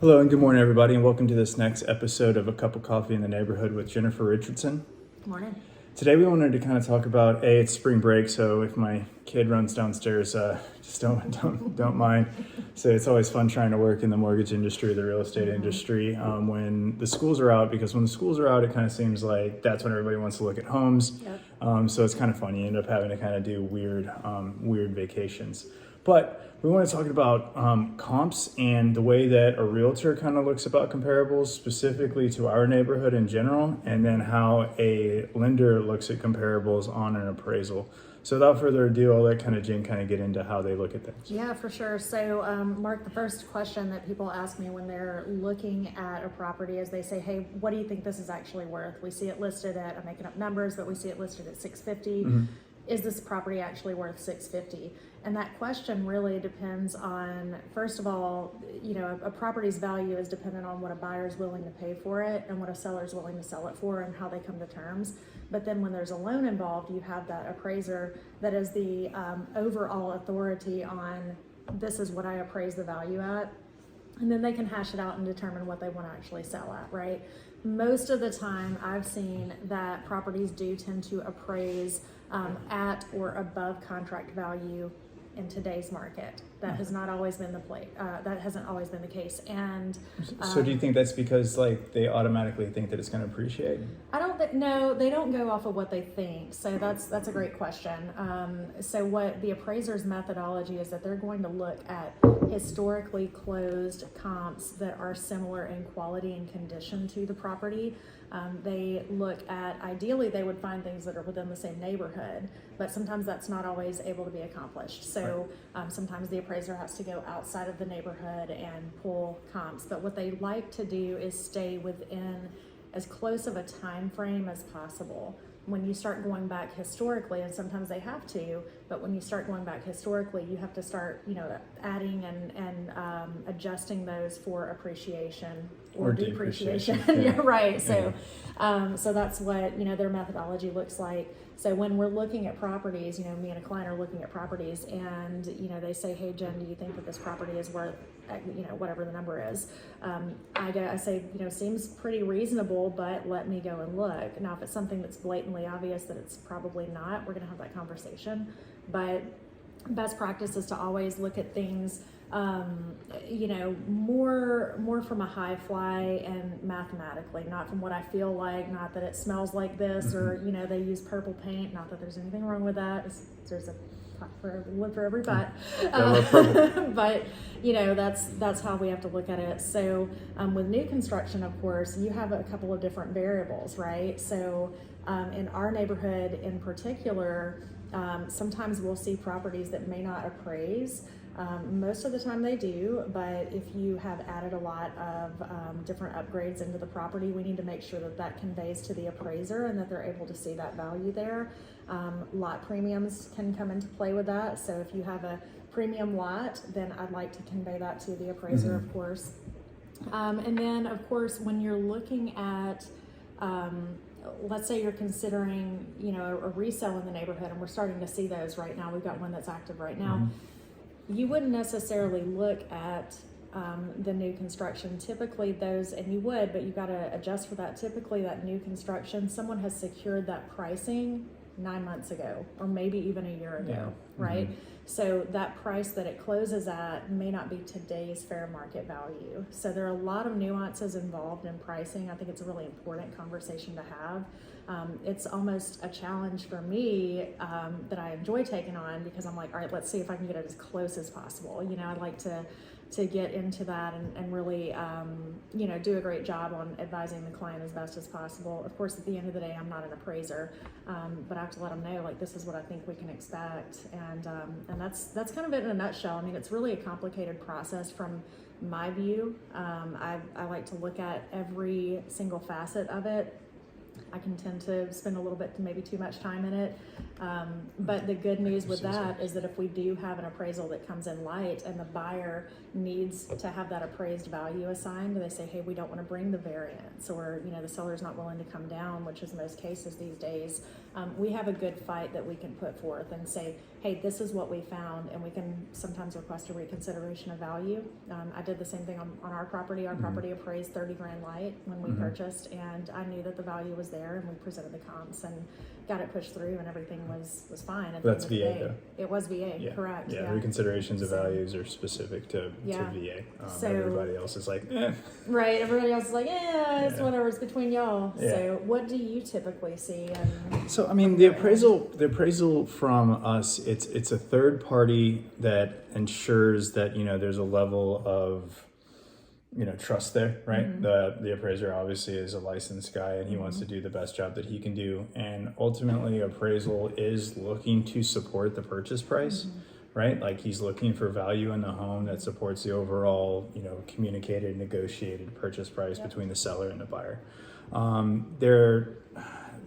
Hello and good morning, everybody, and welcome to this next episode of A Cup of Coffee in the Neighborhood with Jennifer Richardson. Good morning. Today we wanted to kind of talk about, it's spring break, so if my kid runs downstairs, just don't mind. So it's always fun trying to work in the mortgage industry, the real estate industry, when the schools are out, because when the schools are out, it kind of seems like that's when everybody wants to look at homes. Yep. So it's kind of fun. You end up having to kind of do weird vacations. But we want to talk about comps and the way that a realtor kind of looks about comparables specifically to our neighborhood in general, and then how a lender looks at comparables on an appraisal. So without further ado, I'll let Jen get into how they look at things. Yeah, for sure. So, Mark, the first question that people ask me when they're looking at a property is they say, hey, what do you think this is actually worth? We see it listed at, I'm making up numbers, but we see it listed at $650. Mm-hmm. Is this property actually worth $650? And that question really depends on, first of all, a property's value is dependent on what a buyer is willing to pay for it and what a seller is willing to sell it for and how they come to terms. But then when there's a loan involved, you have that appraiser that is the overall authority on this is what I appraise the value at. And then they can hash it out and determine what they want to actually sell at, right? Most of the time I've seen that properties do tend to appraise at or above contract value in today's market. That has not always been that hasn't always been the case. And so do you think that's because they automatically think that it's going to appreciate? No, they don't go off of what they think. So that's a great question. So what the appraiser's methodology is that they're going to look at historically closed comps that are similar in quality and condition to the property. They look at, ideally they would find things that are within the same neighborhood, but sometimes that's not always able to be accomplished. So sometimes the appraiser has to go outside of the neighborhood and pull comps. But what they like to do is stay within as close of a time frame as possible. When you start going back historically, and sometimes they have to, but when you start going back historically, you have to start, adding and adjusting those for appreciation or depreciation. Yeah, right. So, so that's what their methodology looks like. So when we're looking at properties, me and a client are looking at properties, and they say, "Hey, Jen, do you think that this property is worth, whatever the number is?" I say, seems pretty reasonable, but let me go and look. Now, if it's something that's blatantly obvious that it's probably not, we're going to have that conversation. But best practice is to always look at things, more from a high fly and mathematically, not from what I feel like, not that it smells like this, or, they use purple paint, not that there's anything wrong with that. There's a wood for every butt. But, that's how we have to look at it. So with new construction, of course, you have a couple of different variables, right? So in our neighborhood in particular, sometimes we'll see properties that may not appraise. Most of the time they do, but if you have added a lot of different upgrades into the property, we need to make sure that that conveys to the appraiser and that they're able to see that value there. Lot premiums can come into play with that. So if you have a premium lot, then I'd like to convey that to the appraiser, of course. And then, of course, when you're looking at let's say you're considering, a resale in the neighborhood, and we're starting to see those right now. We've got one that's active right now. You wouldn't necessarily look at the new construction. Typically those, and you would, but you got to adjust for that. Typically that new construction, someone has secured that pricing 9 months ago, or maybe even a year ago, right? So that price that it closes at may not be today's fair market value. So there are a lot of nuances involved in pricing. I think it's a really important conversation to have. It's almost a challenge for me that I enjoy taking on, because I'm like, all right, let's see if I can get it as close as possible. I'd like to get into that and really, do a great job on advising the client as best as possible. Of course, at the end of the day, I'm not an appraiser, but I have to let them know, this is what I think we can expect. And that's kind of it in a nutshell. I mean, it's really a complicated process from my view. I like to look at every single facet of it. I can tend to spend a little bit, maybe too much time in it. But the good news with that is that if we do have an appraisal that comes in light and the buyer needs to have that appraised value assigned, they say, hey, we don't want to bring the variance, or, the seller's not willing to come down, which is most cases these days, we have a good fight that we can put forth and say, hey, this is what we found, and we can sometimes request a reconsideration of value. I did the same thing on our property. Our property appraised 30 grand light when we purchased, and I knew that the value was there, and we presented the comps and got it pushed through, and everything was fine. At the That's end of the VA day. though. It was VA, correct. Yeah, reconsiderations of values are specific to Yeah. VA. So- Everybody else is like, eh. Right, everybody else is like, it's Yeah. whatever, it's between y'all. Yeah. So what do you typically see? And So I mean, the appraisal from us, it's a third party that ensures that there's a level of trust there, right? The appraiser obviously is a licensed guy, and he wants to do the best job that he can do. And ultimately, appraisal is looking to support the purchase price, right? Like he's looking for value in the home that supports the overall, communicated, negotiated purchase price between the seller and the buyer. They're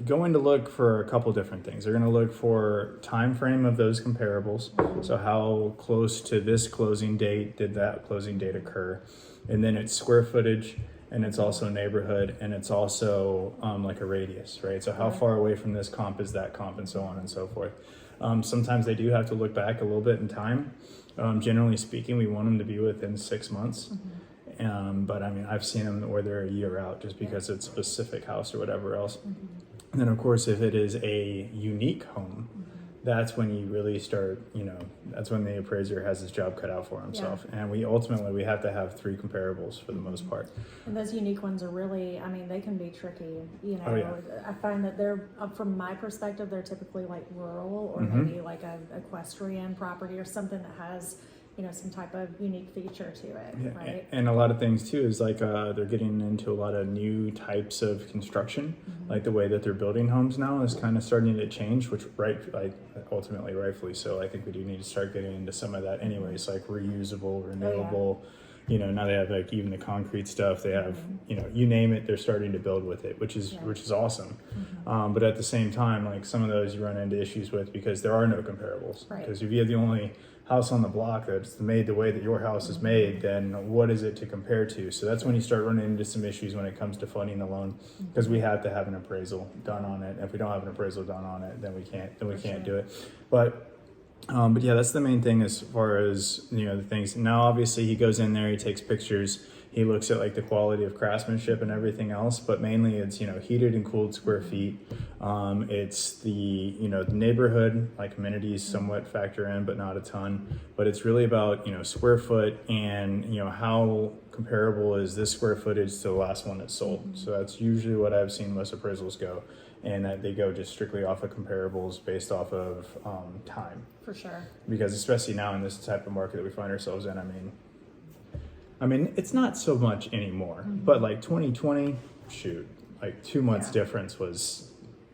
going to look for a couple different things. They're going to look for time frame of those comparables. So how close to this closing date did that closing date occur? And then it's square footage, and it's also neighborhood, and it's also like a radius, right? So how far away from this comp is that comp, and so on and so forth. Sometimes they do have to look back a little bit in time. Generally speaking, we want them to be within 6 months. But I mean, I've seen them where they're a year out just because it's a specific house or whatever else. And then of course, if it is a unique home, that's when you really start, that's when the appraiser has his job cut out for himself. And we have to have 3 comparables for the most part. And those unique ones are really, I mean, they can be tricky. Oh, yeah. I find that they're, from my perspective, they're typically like rural or maybe like a equestrian property or something that has, some type of unique feature to it, right? And a lot of things too is like they're getting into a lot of new types of construction, like the way that they're building homes now is kind of starting to change, which ultimately rightfully so. I think we do need to start getting into some of that anyways, like reusable, renewable. Now they have like even the concrete stuff. They have you name it, they're starting to build with it, which is awesome. But at the same time, like some of those you run into issues with because there are no comparables. Because if you have the only house on the block that's made the way that your house is made, then what is it to compare to? So that's when you start running into some issues when it comes to funding the loan, because we have to have an appraisal done on it. If we don't have an appraisal done on it, then we can't do it. But yeah, that's the main thing as far as the things. Now obviously he goes in there, he takes pictures, he looks at like the quality of craftsmanship and everything else, but mainly it's heated and cooled square feet. It's the the neighborhood, like amenities somewhat factor in, but not a ton. But it's really about square foot and how comparable is this square footage to the last one that's sold. So that's usually what I've seen most appraisals go, and that they go just strictly off of comparables based off of time. For sure. Because especially now in this type of market that we find ourselves in, I mean, it's not so much anymore, but like 2020, like 2 months difference was.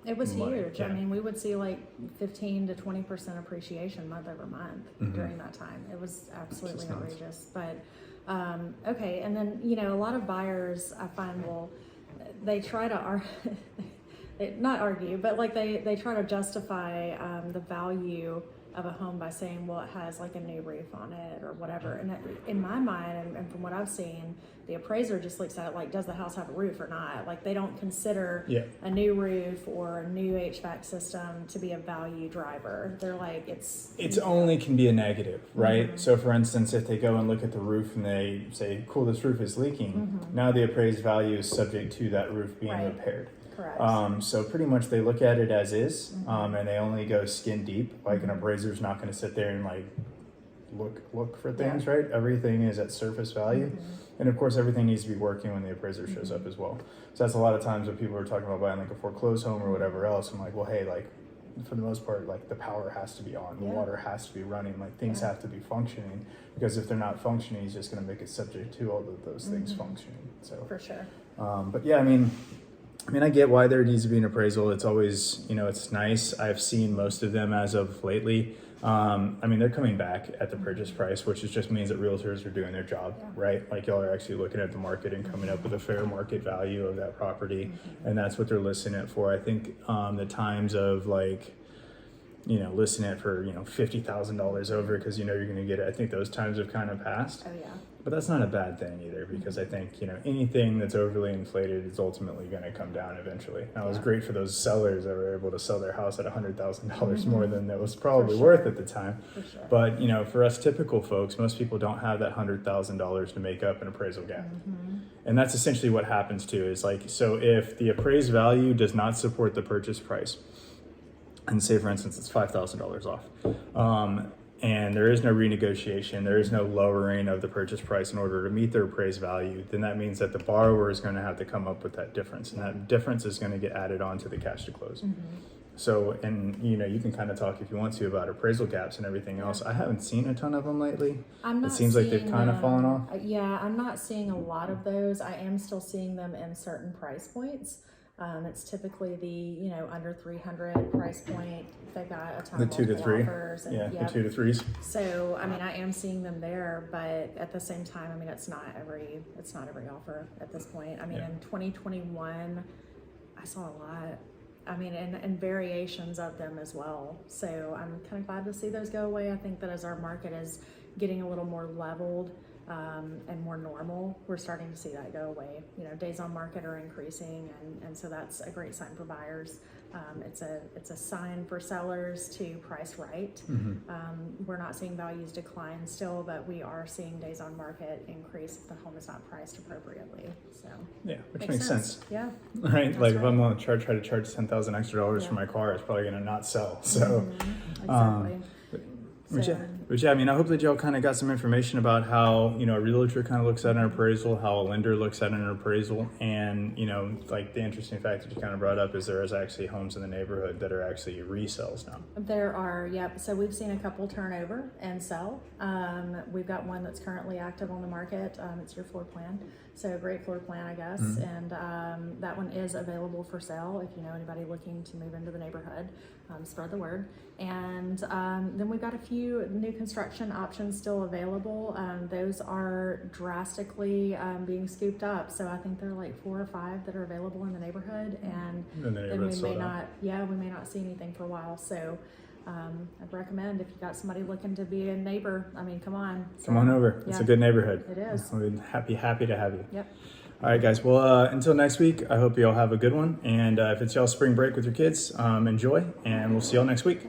It was money. huge. Yeah. I mean, we would see like 15 to 20% appreciation month over month during that time. It was absolutely outrageous. But okay, and then a lot of buyers I find they try to not argue, but like they try to justify the value of a home by saying, well, it has like a new roof on it or whatever. And in my mind, and from what I've seen, the appraiser just looks at it like, does the house have a roof or not? Like they don't consider a new roof or a new HVAC system to be a value driver. They're like, it's only can be a negative, right? So for instance, if they go and look at the roof and they say, cool, this roof is leaking. Now the appraised value is subject to that roof being repaired. Correct. So pretty much they look at it as is, and they only go skin deep. Like an appraiser's not going to sit there and like look for things, right? Everything is at surface value, and of course everything needs to be working when the appraiser shows up as well. So that's a lot of times when people are talking about buying like a foreclosed home or whatever else. I'm like, well, hey, like for the most part, like the power has to be on, the water has to be running, like things have to be functioning, because if they're not functioning, he's just going to make it subject to all of those things functioning. So for sure. But yeah, I mean, I get why there needs to be an appraisal. It's always, it's nice. I've seen most of them as of lately. I mean, they're coming back at the purchase price, which just means that realtors are doing their job, right? Like y'all are actually looking at the market and coming up with a fair market value of that property. And that's what they're listing it for. I think the times of like, listing it for, $50,000 over because you're going to get it. I think those times have kind of passed. Oh yeah. But that's not a bad thing either, because I think, anything that's overly inflated is ultimately going to come down eventually. Now, it was great for those sellers that were able to sell their house at $100,000 more than it was probably worth at the time. For sure. But, for us typical folks, most people don't have that $100,000 to make up an appraisal gap. And that's essentially what happens too, is so if the appraised value does not support the purchase price, and say for instance it's $5,000 off, and there is no renegotiation, there is no lowering of the purchase price in order to meet their appraised value, then that means that the borrower is going to have to come up with that difference, and that difference is going to get added on to the cash to close. So, and you can kind of talk if you want to about appraisal gaps and everything else. I haven't seen a ton of them lately. It seems like they've kind of fallen off. Yeah, I'm not seeing a lot of those. I am still seeing them in certain price points. It's typically the under 300 price point. They've got a ton The of 2 to 3. offers. And, The 2 to 3s. So I am seeing them there, but at the same time, it's not every offer at this point. In 2021, I saw a lot. And variations of them as well. So I'm kind of glad to see those go away. I think that as our market is getting a little more leveled and more normal, we're starting to see that go away. Days on market are increasing, and so that's a great sign for buyers. It's a sign for sellers to price right. We're not seeing values decline still, but we are seeing days on market increase if the home is not priced appropriately. So yeah, which makes sense. Yeah, right. If I'm on the try to charge $10,000 extra for my car, it's probably going to not sell. So exactly. Which I hope that y'all kind of got some information about how, a realtor kind of looks at an appraisal, how a lender looks at an appraisal. And, the interesting fact that you kind of brought up is there is actually homes in the neighborhood that are actually resales now. There are, yep. So we've seen a couple turnover and sell. We've got one that's currently active on the market. It's your floor plan. So great floor plan, I guess. And that one is available for sale if you know anybody looking to move into the neighborhood. Spread the word. And then we've got a few new construction options still available. Those are drastically being scooped up. So I think there are like 4 or 5 that are available in the neighborhood, and then we may not see anything for a while. So I'd recommend if you got somebody looking to be a neighbor, come on. Come on over. It's a good neighborhood. It is. We'd happy to have you. Yep. All right, guys. Well, until next week, I hope you all have a good one. And if it's y'all spring break with your kids, enjoy, and we'll see y'all next week.